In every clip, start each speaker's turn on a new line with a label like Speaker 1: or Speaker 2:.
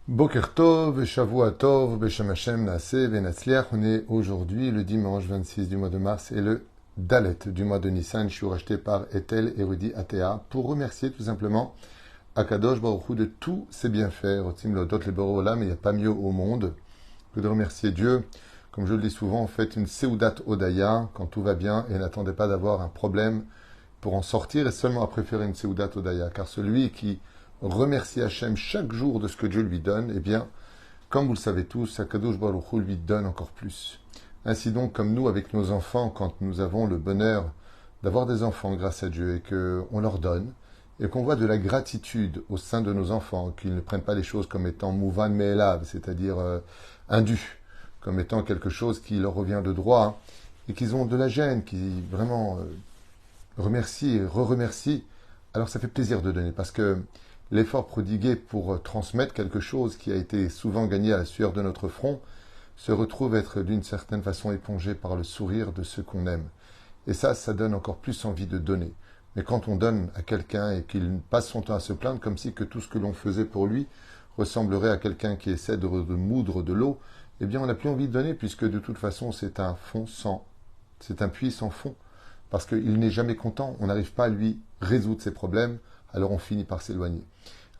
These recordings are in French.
Speaker 1: Boker Tov, Shavua Tov, Beshem Hashem, Naaseh, Venatzliach. On est aujourd'hui le dimanche 26 du mois de mars et le Dalet du mois de Nissan. Je suis racheté par Ethel Érudit Atea pour remercier tout simplement Akadosh Baruch Hu de tous ses bienfaits. Rotzim Lodot le Boro Olam, mais il n'y a pas mieux au monde que de remercier Dieu. Comme je le dis souvent, faites une Seudat Odaya quand tout va bien et n'attendez pas d'avoir un problème pour en sortir et seulement à préférer une Seudat Odaya. Car celui qui remercie Hachem chaque jour de ce que Dieu lui donne, eh bien, comme vous le savez tous, Akadosh Baruch Hu lui donne encore plus. Ainsi donc, comme nous, avec nos enfants, quand nous avons le bonheur d'avoir des enfants grâce à Dieu et qu'on leur donne, et qu'on voit de la gratitude au sein de nos enfants, qu'ils ne prennent pas les choses comme étant mouvan me'elav, c'est-à-dire indu, comme étant quelque chose qui leur revient de droit, et qu'ils ont de la gêne, qui vraiment remercient et re-remercient, alors ça fait plaisir de donner, parce que l'effort prodigué pour transmettre quelque chose qui a été souvent gagné à la sueur de notre front se retrouve être d'une certaine façon épongé par le sourire de ceux qu'on aime. Et ça donne encore plus envie de donner. Mais quand on donne à quelqu'un et qu'il passe son temps à se plaindre comme si que tout ce que l'on faisait pour lui ressemblerait à quelqu'un qui essaie de moudre de l'eau, eh bien on n'a plus envie de donner puisque de toute façon c'est un fond sans, c'est un puits sans fond. Parce qu'il n'est jamais content, on n'arrive pas à lui résoudre ses problèmes, alors on finit par s'éloigner.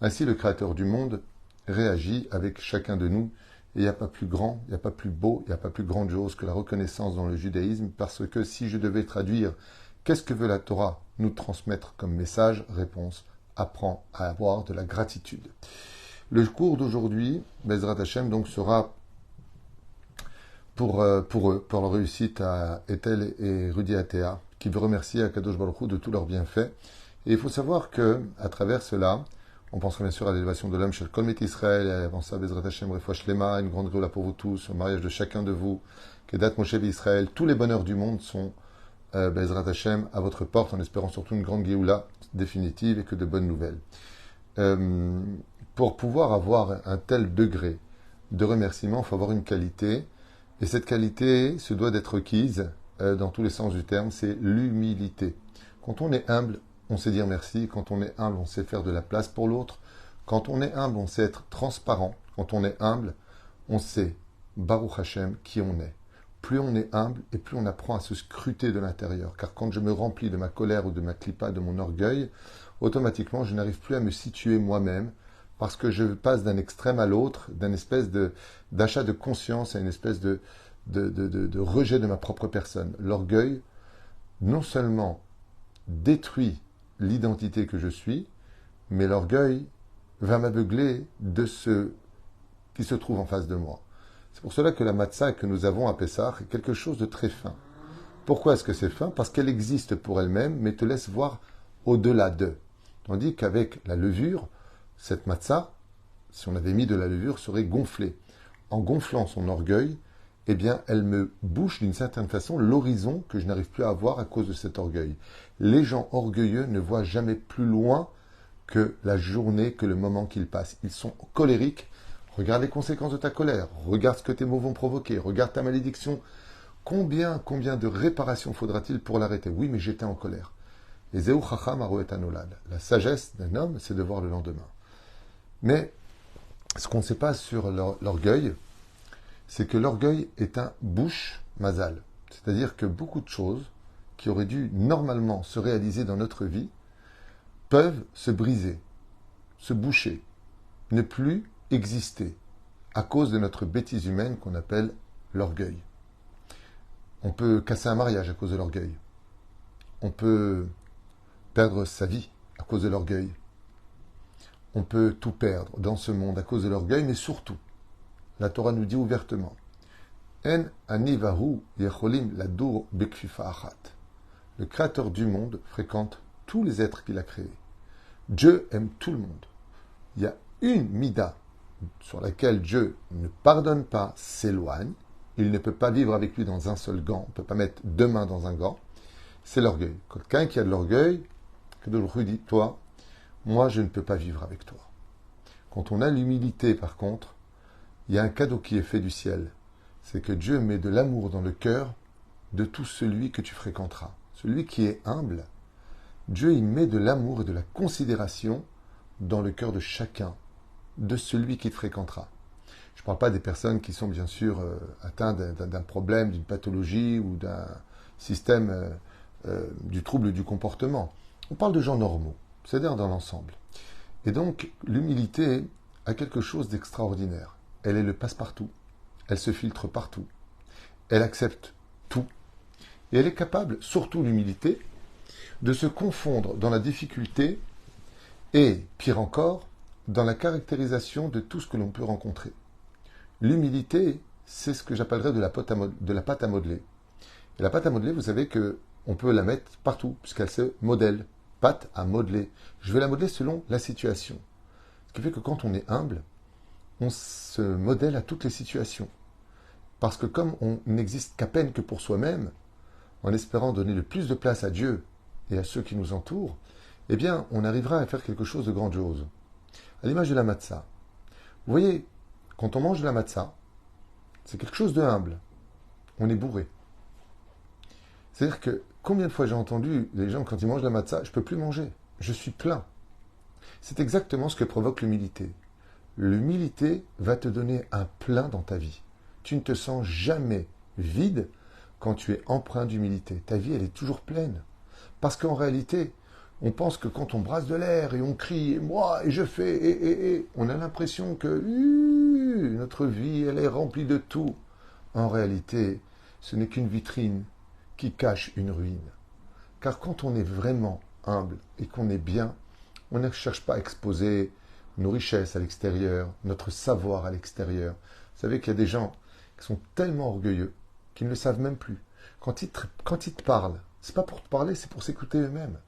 Speaker 1: Ainsi, le Créateur du monde réagit avec chacun de nous, et il n'y a pas plus grand, il n'y a pas plus beau, il n'y a pas plus grandiose que la reconnaissance dans le judaïsme, parce que si je devais traduire qu'est-ce que veut la Torah nous transmettre comme message, réponse, apprends à avoir de la gratitude. Le cours d'aujourd'hui, Bezrat Hashem, donc sera pour eux, pour leur réussite à Ethel et Rudi Atea, qui veut remercier Akadosh Baruch Hu de tous leurs bienfaits. Et il faut savoir que, à travers cela, on pensera bien sûr à l'élévation de l'homme chez le Kolmet Israël, et avant ça, Bezrat Hashem, Refouach Lema, une grande gloire pour vous tous, au mariage de chacun de vous, Kedat Moshe Israël, tous les bonheurs du monde sont, Bezrat Hashem, à votre porte, en espérant surtout une grande Géoula définitive et que de bonnes nouvelles. Pour pouvoir avoir un tel degré de remerciement, il faut avoir une qualité, et cette qualité se doit d'être requise, dans tous les sens du terme, c'est l'humilité. Quand on est humble, on sait dire merci. Quand on est humble, on sait faire de la place pour l'autre. Quand on est humble, on sait être transparent. Quand on est humble, on sait, Baruch Hashem, qui on est. Plus on est humble et plus on apprend à se scruter de l'intérieur. Car quand je me remplis de ma colère ou de ma clipa, de mon orgueil, automatiquement, je n'arrive plus à me situer moi-même parce que je passe d'un extrême à l'autre, d'une espèce d'achat de conscience à une espèce de rejet de ma propre personne. L'orgueil, non seulement détruit l'identité que je suis, mais l'orgueil va m'aveugler de ce qui se trouve en face de moi. C'est pour cela que la matzah que nous avons à Pessah est quelque chose de très fin. Pourquoi est-ce que c'est fin? Parce qu'elle existe pour elle-même, mais te laisse voir au-delà d'eux. Tandis qu'avec la levure, cette matzah, si on avait mis de la levure, serait gonflée. En gonflant son orgueil, eh bien, elle me bouche d'une certaine façon l'horizon que je n'arrive plus à voir à cause de cet orgueil. Les gens orgueilleux ne voient jamais plus loin que la journée, que le moment qu'ils passent. Ils sont colériques. Regarde les conséquences de ta colère. Regarde ce que tes mots vont provoquer. Regarde ta malédiction. Combien de réparations faudra-t-il pour l'arrêter? Oui, mais j'étais en colère. Et Zéou Chacham Aroet Anolad. La sagesse d'un homme, c'est de voir le lendemain. Mais ce qu'on ne sait pas sur l'orgueil, c'est que l'orgueil est un bouche mazal. C'est-à-dire que beaucoup de choses qui auraient dû normalement se réaliser dans notre vie peuvent se briser, se boucher, ne plus exister à cause de notre bêtise humaine qu'on appelle l'orgueil. On peut casser un mariage à cause de l'orgueil. On peut perdre sa vie à cause de l'orgueil. On peut tout perdre dans ce monde à cause de l'orgueil, mais surtout, la Torah nous dit ouvertement, En anivahu yecholim ladur bekfifa achat. Le Créateur du monde fréquente tous les êtres qu'il a créés. Dieu aime tout le monde. Il y a une mida sur laquelle Dieu ne pardonne pas, s'éloigne. Il ne peut pas vivre avec lui dans un seul gant. On ne peut pas mettre deux mains dans un gant. C'est l'orgueil. Quelqu'un qui a de l'orgueil, que dit, toi, moi je ne peux pas vivre avec toi. Quand on a l'humilité, par contre, il y a un cadeau qui est fait du ciel. C'est que Dieu met de l'amour dans le cœur de tout celui que tu fréquenteras. Celui qui est humble, Dieu y met de l'amour et de la considération dans le cœur de chacun de celui qui te fréquentera. Je ne parle pas des personnes qui sont bien sûr atteintes d'un problème, d'une pathologie ou d'un système du trouble du comportement. On parle de gens normaux, c'est-à-dire dans l'ensemble. Et donc, l'humilité a quelque chose d'extraordinaire. Elle est le passe-partout. Elle se filtre partout. Elle accepte tout. Et elle est capable, surtout l'humilité, de se confondre dans la difficulté et, pire encore, dans la caractérisation de tout ce que l'on peut rencontrer. L'humilité, c'est ce que j'appellerais de la pâte à modeler. Et la pâte à modeler, vous savez qu'on peut la mettre partout, puisqu'elle se modèle. Pâte à modeler. Je vais la modeler selon la situation. Ce qui fait que quand on est humble, on se modèle à toutes les situations. Parce que comme on n'existe qu'à peine que pour soi-même, en espérant donner le plus de place à Dieu et à ceux qui nous entourent, eh bien, on arrivera à faire quelque chose de grandiose. À l'image de la matzah. Vous voyez, quand on mange de la matzah, c'est quelque chose de humble. On est bourré. C'est-à-dire que combien de fois j'ai entendu les gens, quand ils mangent de la matzah, je ne peux plus manger. Je suis plein. C'est exactement ce que provoque l'humilité. L'humilité va te donner un plein dans ta vie. Tu ne te sens jamais vide quand tu es empreint d'humilité. Ta vie, elle est toujours pleine. Parce qu'en réalité, on pense que quand on brasse de l'air et on crie, et moi, et je fais, on a l'impression que notre vie, elle est remplie de tout. En réalité, ce n'est qu'une vitrine qui cache une ruine. Car quand on est vraiment humble et qu'on est bien, on ne cherche pas à exposer nos richesses à l'extérieur, notre savoir à l'extérieur. Vous savez qu'il y a des gens qui sont tellement orgueilleux qu'ils ne le savent même plus. Quand ils te parlent, c'est pas pour te parler, c'est pour s'écouter eux-mêmes.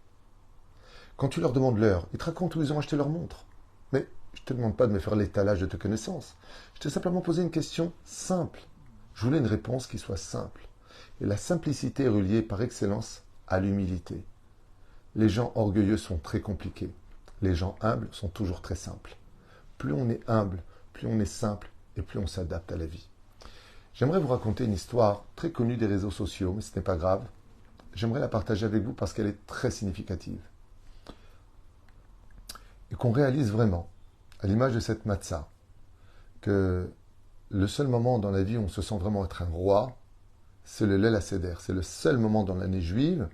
Speaker 1: Quand tu leur demandes l'heure, ils te racontent où ils ont acheté leur montre. Mais je ne te demande pas de me faire l'étalage de tes connaissances. Je t'ai simplement posé une question simple. Je voulais une réponse qui soit simple. Et la simplicité est reliée par excellence à l'humilité. Les gens orgueilleux sont très compliqués. Les gens humbles sont toujours très simples. Plus on est humble, plus on est simple et plus on s'adapte à la vie. J'aimerais vous raconter une histoire très connue des réseaux sociaux, mais ce n'est pas grave. J'aimerais la partager avec vous parce qu'elle est très significative. Et qu'on réalise vraiment, à l'image de cette matzah, que le seul moment dans la vie où on se sent vraiment être un roi, c'est le Leil HaSeder. C'est le seul moment dans l'année juive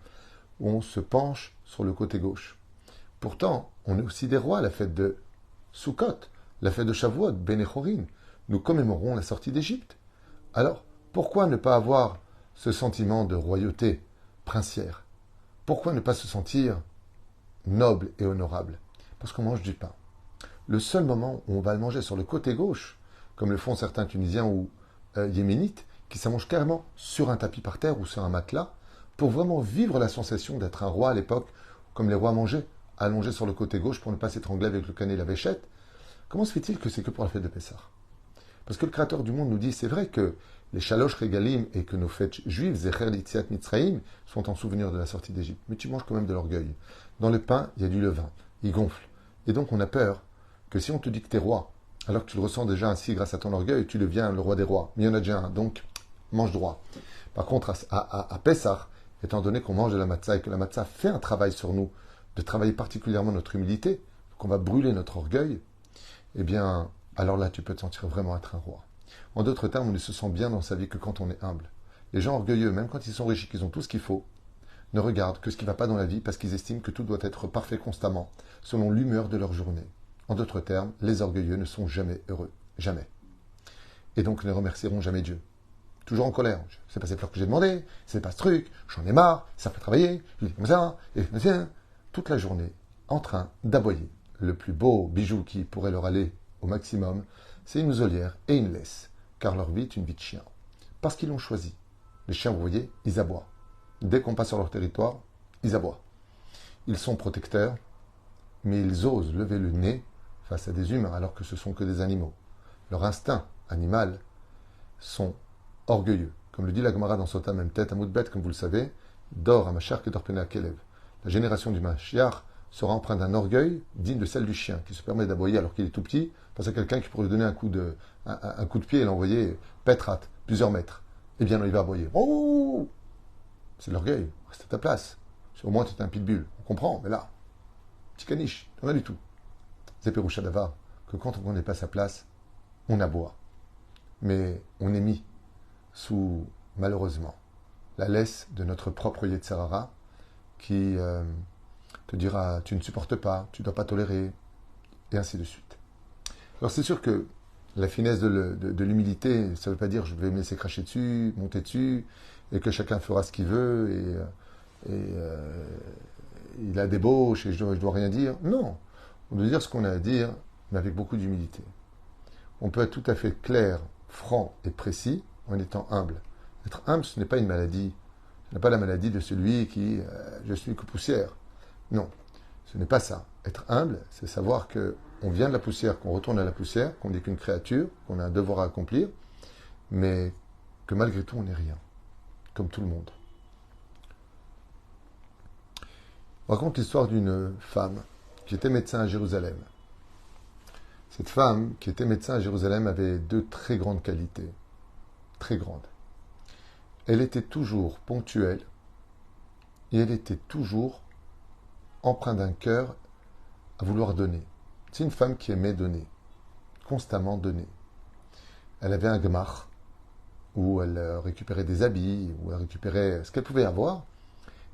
Speaker 1: où on se penche sur le côté gauche. Pourtant, on est aussi des rois à la fête de Sukkot, la fête de Shavuot, Ben Echorin. Nous commémorons la sortie d'Égypte. Alors, pourquoi ne pas avoir ce sentiment de royauté princière? Pourquoi ne pas se sentir noble et honorable? Parce qu'on mange du pain. Le seul moment où on va le manger sur le côté gauche, comme le font certains Tunisiens ou Yéménites, qui s'allongent carrément sur un tapis par terre ou sur un matelas, pour vraiment vivre la sensation d'être un roi à l'époque, comme les rois mangeaient, allongés sur le côté gauche pour ne pas s'étrangler avec le canet et la véchette. Comment se fait-il que c'est que pour la fête de Pessah? Parce que le Créateur du monde nous dit, c'est vrai que les Shalosh Regalim et que nos fêtes juives, Zecher Litziat Mitzraïm, sont en souvenir de la sortie d'Égypte. Mais tu manges quand même de l'orgueil. Dans le pain, il y a du levain. Il gonfle. Et donc on a peur que si on te dit que tu es roi, alors que tu le ressens déjà ainsi grâce à ton orgueil, tu deviens le roi des rois. Mais il y en a déjà un, donc mange droit. Par contre, à Pessah, étant donné qu'on mange de la matzah et que la matzah fait un travail sur nous, de travailler particulièrement notre humilité, qu'on va brûler notre orgueil, eh bien, alors là, tu peux te sentir vraiment être un roi. En d'autres termes, on ne se sent bien dans sa vie que quand on est humble. Les gens orgueilleux, même quand ils sont riches et qu'ils ont tout ce qu'il faut, ne regardent que ce qui ne va pas dans la vie parce qu'ils estiment que tout doit être parfait constamment, selon l'humeur de leur journée. En d'autres termes, les orgueilleux ne sont jamais heureux. Jamais. Et donc ne remercieront jamais Dieu. Toujours en colère. C'est pas ces fleurs que j'ai demandé, c'est pas ce truc, j'en ai marre, ça fait travailler, je dis comme ça, et toute la journée, en train d'aboyer. Le plus beau bijou qui pourrait leur aller au maximum, c'est une muselière et une laisse, car leur vie est une vie de chien. Parce qu'ils l'ont choisi. Les chiens, vous voyez, ils aboient. Dès qu'on passe sur leur territoire, ils aboient. Ils sont protecteurs, mais ils osent lever le nez face à des humains alors que ce sont que des animaux. Leur instinct animal sont orgueilleux. Comme le dit la Gemara dans Sota même tête, à Moudbet, comme vous le savez, d'or à Machar que d'orpena à Kelev. La génération du Mashiach sera empreinte d'un orgueil digne de celle du chien, qui se permet d'aboyer alors qu'il est tout petit, face à quelqu'un qui pourrait lui donner un coup de pied et l'envoyer pétrat, plusieurs mètres. Eh bien, il va aboyer. Oh! C'est de l'orgueil. Reste à ta place. Au moins, tu es un pitbull. On comprend, mais là, petit caniche, rien du tout. C'est Péroucha Davar. que quand on ne connaît pas sa place, on aboie. Mais on est mis sous, malheureusement, la laisse de notre propre Yetzirara qui te dira tu ne supportes pas, tu ne dois pas tolérer, et ainsi de suite. Alors c'est sûr que la finesse de l'humilité, ça ne veut pas dire je vais me laisser cracher dessus, monter dessus, et que chacun fera ce qu'il veut, il a des débauche et je dois rien dire. Non, on doit dire ce qu'on a à dire, mais avec beaucoup d'humilité. On peut être tout à fait clair, franc et précis en étant humble. Être humble, ce n'est pas une maladie. Ce n'est pas la maladie de celui qui je suis que poussière. Non, ce n'est pas ça. Être humble, c'est savoir qu'on vient de la poussière, qu'on retourne à la poussière, qu'on n'est qu'une créature, qu'on a un devoir à accomplir, mais que malgré tout, on n'est rien, comme tout le monde. On raconte l'histoire d'une femme qui était médecin à Jérusalem. Cette femme qui était médecin à Jérusalem avait deux très grandes qualités, très grandes. Elle était toujours ponctuelle et elle était toujours empreinte d'un cœur à vouloir donner. C'est une femme qui aimait donner, constamment donner. Elle avait un gemach où elle récupérait des habits, où elle récupérait ce qu'elle pouvait avoir.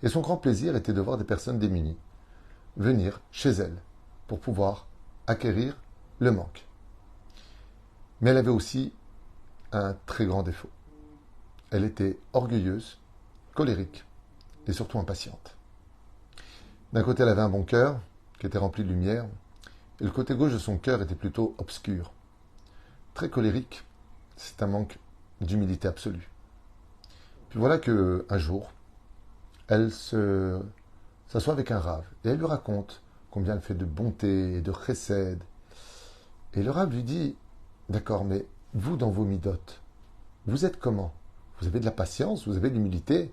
Speaker 1: Et son grand plaisir était de voir des personnes démunies venir chez elle pour pouvoir acquérir le manque. Mais elle avait aussi un très grand défaut. Elle était orgueilleuse, colérique et surtout impatiente. D'un côté, elle avait un bon cœur qui était rempli de lumière, et le côté gauche de son cœur était plutôt obscur. Très colérique, c'est un manque d'humilité absolue. Puis voilà qu'un jour, elle s'assoit avec un rave et elle lui raconte combien elle fait de bonté et de chesed. Et le rave lui dit, d'accord, mais vous dans vos midotes, vous êtes comment? Vous avez de la patience, vous avez de l'humilité?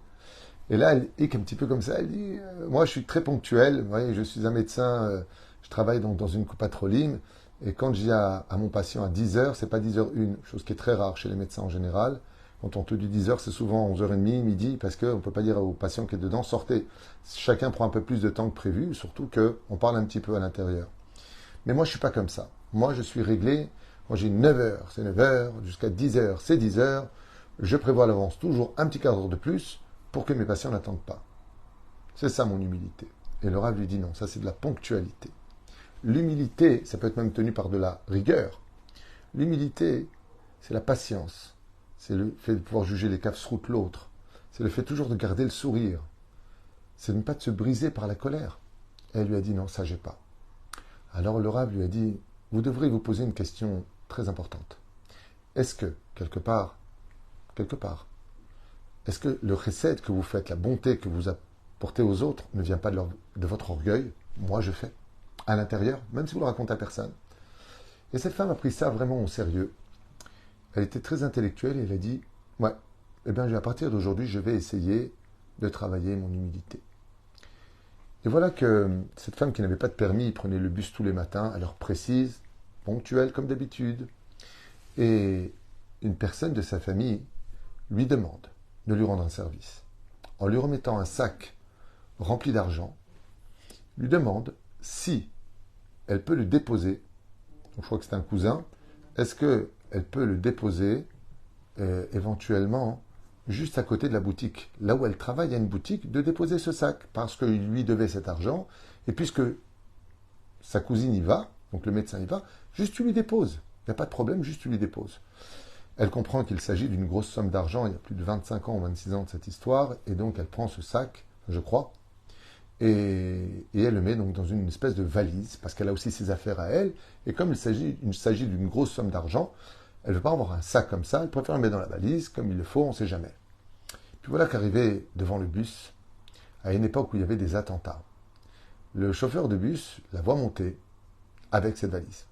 Speaker 1: Et là, elle est un petit peu comme ça, elle dit, moi je suis très ponctuel, vous voyez, je suis un médecin, je travaille donc dans une copatroline, et quand je dis à mon patient à 10h, c'est pas 10h01, chose qui est très rare chez les médecins en général. Quand on te dit 10h, c'est souvent 11h30, midi, parce qu'on ne peut pas dire au patient qui est dedans, sortez. Chacun prend un peu plus de temps que prévu, surtout qu'on parle un petit peu à l'intérieur. Mais moi, je ne suis pas comme ça. Moi, je suis réglé. Moi, j'ai 9h, c'est 9h, jusqu'à 10h, c'est 10h. Je prévois à l'avance toujours un petit quart d'heure de plus pour que mes patients n'attendent pas. C'est ça mon humilité. Et le Rav lui dit non, ça c'est de la ponctualité. L'humilité, ça peut être même tenu par de la rigueur. L'humilité, c'est la patience. C'est le fait de pouvoir juger les caves-routes l'autre. C'est le fait toujours de garder le sourire. C'est de ne pas de se briser par la colère. Et elle lui a dit non, ça j'ai pas. Alors le Rav lui a dit, vous devrez vous poser une question très importante. Est-ce que, quelque part, est-ce que le chesed que vous faites, la bonté que vous apportez aux autres, ne vient pas de votre orgueil? Moi je fais. À l'intérieur, même si vous le racontez à personne. Et cette femme a pris ça vraiment au sérieux. Elle était très intellectuelle et elle a dit, ouais, eh bien à partir d'aujourd'hui, je vais essayer de travailler mon humilité. Et voilà que cette femme qui n'avait pas de permis prenait le bus tous les matins, à l'heure précise, ponctuelle comme d'habitude. Et une personne de sa famille lui demande de lui rendre un service. En lui remettant un sac rempli d'argent, lui demande si elle peut le déposer. Donc, je crois que c'est un cousin. Est-ce qu'elle peut le déposer éventuellement juste à côté de la boutique? Là où elle travaille, il y a une boutique, de déposer ce sac parce qu'il lui devait cet argent. Et puisque sa cousine y va, donc le médecin y va, juste tu lui déposes. Il n'y a pas de problème, juste tu lui déposes. Elle comprend qu'il s'agit d'une grosse somme d'argent. Il y a plus de 25 ans ou 26 ans de cette histoire. Et donc elle prend ce sac, je crois, et elle le met donc dans une espèce de valise, parce qu'elle a aussi ses affaires à elle, et comme il s'agit d'une grosse somme d'argent, elle ne veut pas avoir un sac comme ça, elle préfère le mettre dans la valise, comme il le faut, on ne sait jamais. Puis voilà qu'arrivé devant le bus, à une époque où il y avait des attentats, le chauffeur de bus la voit monter avec cette valise.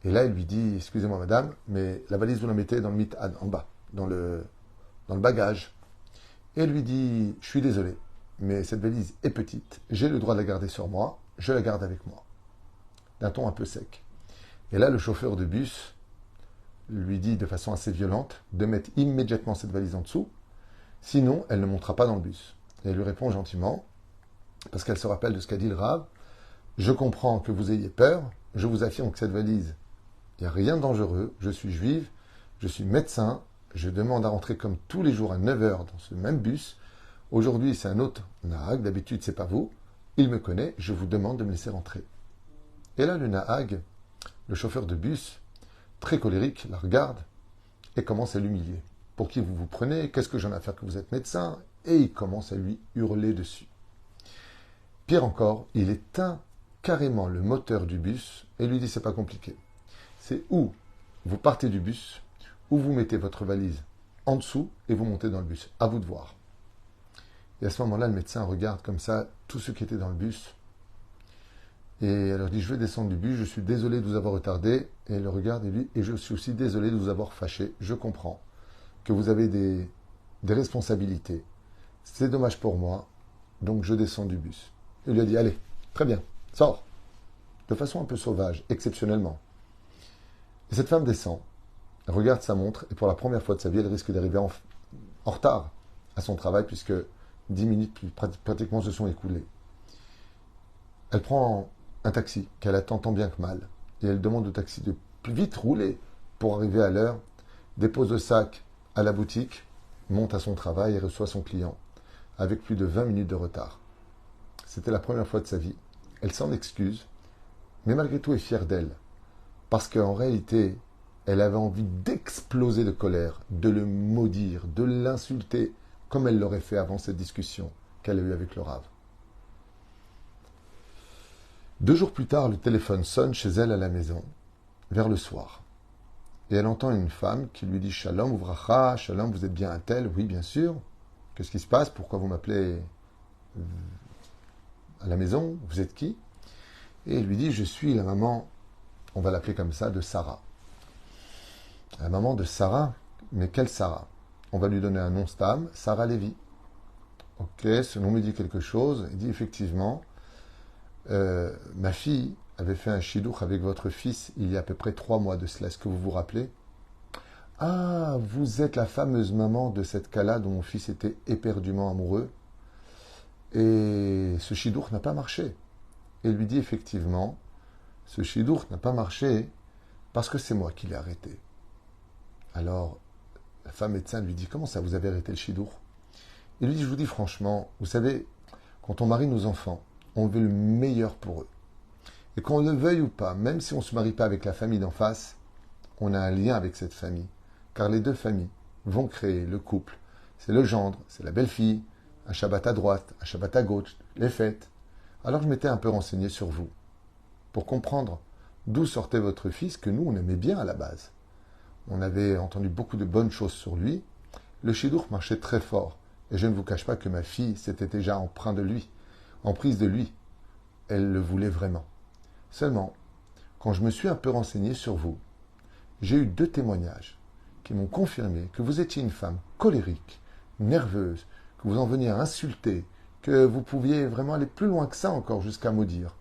Speaker 1: Et là, il lui dit, excusez-moi madame, mais la valise vous la mettez dans le mitad, en bas, dans le bagage. Et elle lui dit, je suis désolé, mais cette valise est petite, j'ai le droit de la garder sur moi, je la garde avec moi. D'un ton un peu sec. Et là, le chauffeur de bus lui dit de façon assez violente de mettre immédiatement cette valise en dessous, sinon elle ne montera pas dans le bus. Et elle lui répond gentiment, parce qu'elle se rappelle de ce qu'a dit le Rav, je comprends que vous ayez peur, je vous affirme que cette valise Il n'y a rien de dangereux, je suis juive, je suis médecin, je demande à rentrer comme tous les jours à 9 heures dans ce même bus. Aujourd'hui, c'est un autre Nahag, d'habitude, c'est pas vous. Il me connaît, je vous demande de me laisser rentrer. Et là, le Nahag, le chauffeur de bus, très colérique, la regarde et commence à l'humilier. Pour qui vous vous prenez? Qu'est-ce que j'en ai à faire que vous êtes médecin? Et il commence à lui hurler dessus. Pire encore, il éteint carrément le moteur du bus et lui dit c'est pas compliqué. C'est où vous partez du bus, où vous mettez votre valise en dessous et vous montez dans le bus. À vous de voir. Et à ce moment-là, le médecin regarde comme ça tous ceux qui étaient dans le bus. Et elle leur dit, je vais descendre du bus, je suis désolé de vous avoir retardé. Et elle le regarde et lui, et je suis aussi désolé de vous avoir fâché. Je comprends que vous avez des responsabilités. C'est dommage pour moi, donc je descends du bus. Il lui a dit, allez, très bien, sors. De façon un peu sauvage, exceptionnellement. Et cette femme descend, regarde sa montre, et pour la première fois de sa vie, elle risque d'arriver en retard à son travail, puisque 10 minutes pratiquement se sont écoulées. Elle prend un taxi qu'elle attend tant bien que mal, et elle demande au taxi de plus vite rouler pour arriver à l'heure, dépose le sac à la boutique, monte à son travail et reçoit son client, avec plus de 20 minutes de retard. C'était la première fois de sa vie. Elle s'en excuse, mais malgré tout est fière d'elle, parce qu'en réalité, elle avait envie d'exploser de colère, de le maudire, de l'insulter, comme elle l'aurait fait avant cette discussion qu'elle a eue avec le Rav. 2 jours plus tard, le téléphone sonne chez elle à la maison, vers le soir. Et elle entend une femme qui lui dit « Shalom, ouvracha, Shalom, vous êtes bien un tel ?»« Oui, bien sûr. Qu'est-ce qui se passe? Pourquoi vous m'appelez à la maison? Vous êtes qui ?» Et il lui dit « Je suis la maman, on va l'appeler comme ça, de Sarah. » La maman de Sarah, mais quelle Sarah? On va lui donner un nom stam, Sarah Lévy. Ok, ce nom me dit quelque chose. Il dit effectivement, ma fille avait fait un shidduch avec votre fils il y a à peu près 3 mois de cela. Est-ce que vous vous rappelez? Ah, vous êtes la fameuse maman de cette Kala dont mon fils était éperdument amoureux. Et ce shidduch n'a pas marché. Et il lui dit effectivement, ce shidduch n'a pas marché parce que c'est moi qui l'ai arrêté. Alors, la femme médecin lui dit, comment ça, vous avez arrêté le shidduch? Il lui dit, je vous dis franchement, vous savez, quand on marie nos enfants, on veut le meilleur pour eux. Et qu'on le veuille ou pas, même si on ne se marie pas avec la famille d'en face, on a un lien avec cette famille. Car les 2 familles vont créer le couple. C'est le gendre, c'est la belle-fille, un Shabbat à droite, un Shabbat à gauche, les fêtes. Alors je m'étais un peu renseigné sur vous, pour comprendre d'où sortait votre fils, que nous, on aimait bien à la base. On avait entendu beaucoup de bonnes choses sur lui. Le shidduch marchait très fort. Et je ne vous cache pas que ma fille s'était déjà emprise de lui. Elle le voulait vraiment. Seulement, quand je me suis un peu renseigné sur vous, j'ai eu 2 témoignages qui m'ont confirmé que vous étiez une femme colérique, nerveuse, que vous en veniez à insulter, que vous pouviez vraiment aller plus loin que ça encore jusqu'à maudire.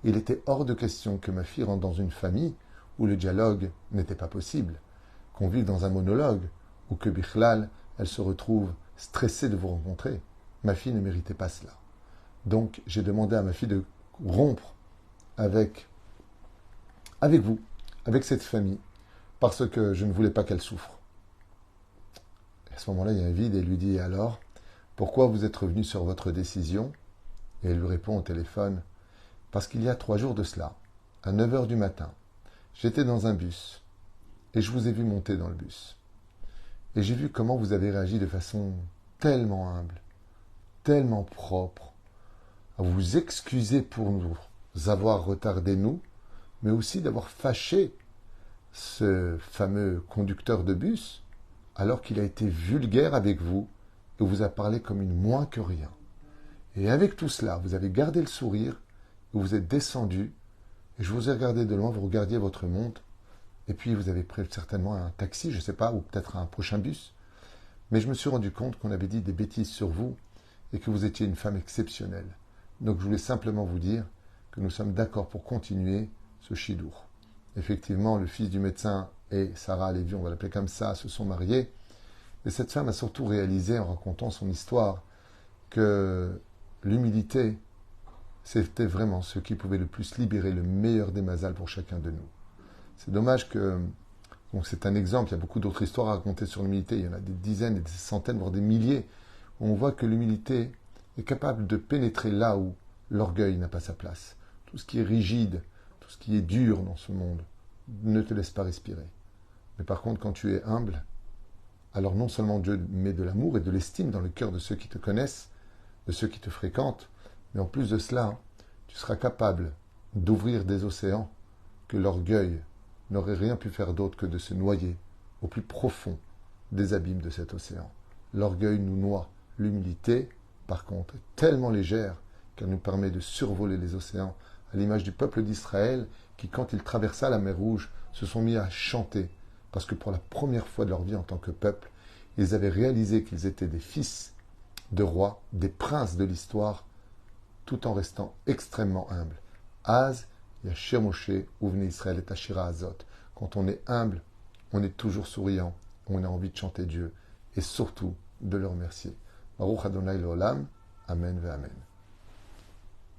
Speaker 1: Il était hors de question que ma fille rentre dans une famille où le dialogue n'était pas possible, qu'on vive dans un monologue, ou que Bichlal, elle se retrouve stressée de vous rencontrer. Ma fille ne méritait pas cela. Donc, j'ai demandé à ma fille de rompre avec vous, avec cette famille, parce que je ne voulais pas qu'elle souffre. Et à ce moment-là, il y a un vide et il lui dit, alors, pourquoi vous êtes revenu sur votre décision? Et elle lui répond au téléphone, parce qu'il y a 3 jours de cela, à 9 heures du matin, j'étais dans un bus, et je vous ai vu monter dans le bus. Et j'ai vu comment vous avez réagi de façon tellement humble, tellement propre, à vous excuser pour nous avoir retardé nous, mais aussi d'avoir fâché ce fameux conducteur de bus, alors qu'il a été vulgaire avec vous et vous a parlé comme une moins que rien. Et avec tout cela, vous avez gardé le sourire, et vous êtes descendu, et je vous ai regardé de loin, vous regardiez votre montre, et puis vous avez pris certainement un taxi, je ne sais pas, ou peut-être un prochain bus. Mais je me suis rendu compte qu'on avait dit des bêtises sur vous, et que vous étiez une femme exceptionnelle. Donc je voulais simplement vous dire que nous sommes d'accord pour continuer ce shidduch. Effectivement, le fils du médecin et Sarah Lévy, on va l'appeler comme ça, se sont mariés. Et cette femme a surtout réalisé, en racontant son histoire, que l'humilité, c'était vraiment ce qui pouvait le plus libérer le meilleur des mazals pour chacun de nous. C'est dommage que... Donc c'est un exemple, il y a beaucoup d'autres histoires à raconter sur l'humilité, il y en a des dizaines et des centaines, voire des milliers, où on voit que l'humilité est capable de pénétrer là où l'orgueil n'a pas sa place. Tout ce qui est rigide, tout ce qui est dur dans ce monde, ne te laisse pas respirer. Mais par contre, quand tu es humble, alors non seulement Dieu met de l'amour et de l'estime dans le cœur de ceux qui te connaissent, de ceux qui te fréquentent, mais en plus de cela, tu seras capable d'ouvrir des océans que l'orgueil n'aurait rien pu faire d'autre que de se noyer au plus profond des abîmes de cet océan. L'orgueil nous noie. L'humilité, par contre, est tellement légère qu'elle nous permet de survoler les océans, à l'image du peuple d'Israël qui, quand il traversa la mer Rouge, se sont mis à chanter, parce que pour la première fois de leur vie en tant que peuple, ils avaient réalisé qu'ils étaient des fils de rois, des princes de l'histoire, tout en restant extrêmement humbles. Az, Yashir Moshe, Ouvne Israël et Tashira Azot. Quand on est humble, on est toujours souriant, on a envie de chanter Dieu, et surtout de le remercier. Baruch Adonai Leolam, Amen ve Amen.